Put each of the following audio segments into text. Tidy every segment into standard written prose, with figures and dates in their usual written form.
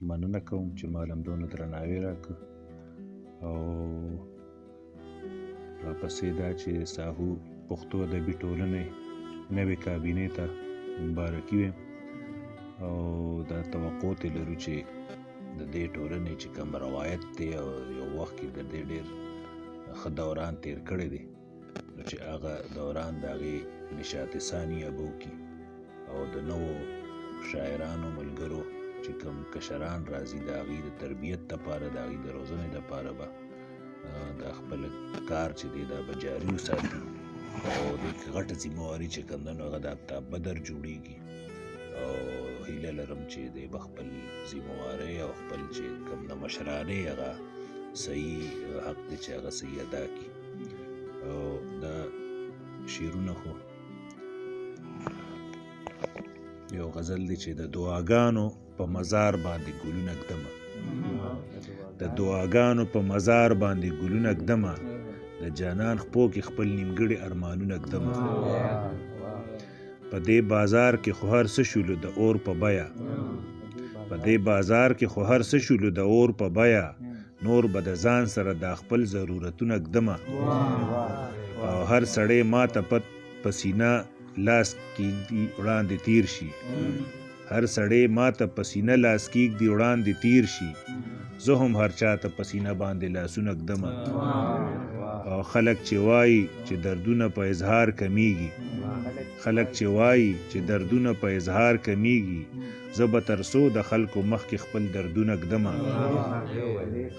مننه کوم چې ما له همدونه درناوی راکړ او راپسې دا چې ساهو پښتو ادبي ټولنې نوې کابینې ته مبارکي ویم او دا توقع ترې لرو چې د دې ټولنې چې کوم روایت دی او یو وخت کې د دې ډېر ښه دوران تېر کړی دی نو چې هغه دوران د هغې نشاط ثاني ابو کي او د نوو شاعرانو ملګرو چې کوم کشران راځي د هغې د تربیت دپاره د هغې د روزنې دپاره به دا خپل کار چې دی دا به جاري وساتي او د غټه ذمهواري چې کوم ده نو هغه د آفتاب بدر جوړېږي او هیله لرم چې دی به خپل ذمهوارۍ او خپل چې کوم د مشرانې هغه صحیح حق دی چې هغه صحیح ادا کړي او دا شعرونه خو یو غزل دی چې د دعاګانو په مزار باندې ګلونه ږدمه د دعاګانو په مزار باندې ګلونه ږدمه د جانان خپو کې خپل نیمګړي ارمانونه ږدمه په دې بازار کې خو هر څه شولو د اور په بیه په دې بازار کې خو هر څه شولو د اور په بیه نور به د ځان سره د خپل ضرورتونه ږدمه او هر سړی ما ته په سینه لاس کېږدي وړاندې تیر شي هر سړی ما ته په سینه لاس کېږدي وړاندې تیر شي زه هم هر چا ته په سینه باندې لاسونه ږدمه او خلک چې وایي چې دردونه په اظهار کمیږي خلک چې وایي چې دردونه په اظهار کمیږي زه به تر څو د خلکو مخکې خپل دردونه ږدمه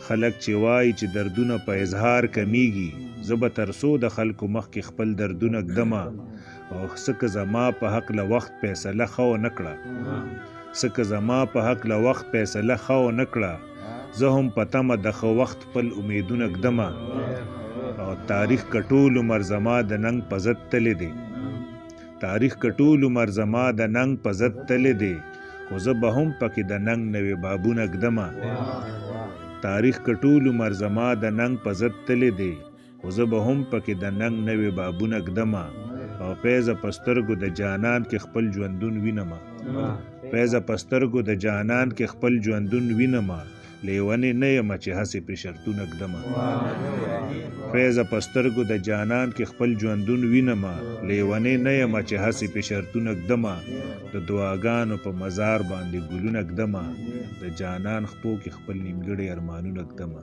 خلک چې وایي چې دردونه په اظهار کمیږي زه به تر څو د خلکو مخکې خپل دردونه ږدمه او څه که زما په هکله وخت فیصله ښه ونه کړه څه که زما په هکله وخت فیصله ښه ونه کړه زه هم په تمه د ښه وخت خپل امیدونه ږدمه او تاریخ که ټول عمر زما د ننګ په ضد تللی دی تاریخ که ټول عمر زما د ننګ په ضد تللی دی خو زه به هم پکې د ننګ نوې بابونه ږدمه تاریخ که ټول عمر زما د ننګ په ضد تللی دی خو زه به هم پکې د ننګ نوې بابونه ږدمه او فیضه په سترګو د جانان کې خپل ژوندون وینمه فیضه په سترګو د جانان کې خپل ژوندون وینمه لیونې نه یم چې هسې پرې شرطونه ږدمه فیضه په سترګو د جانان کې خپل ژوندون وینمه لیونې نه یم چې هسې پرې شرطونه ږدمه د دعاګانو په مزار باندې ګلونه ږدمه د جانان خپو کې خپل نیمګړي ارمانونه ږدمه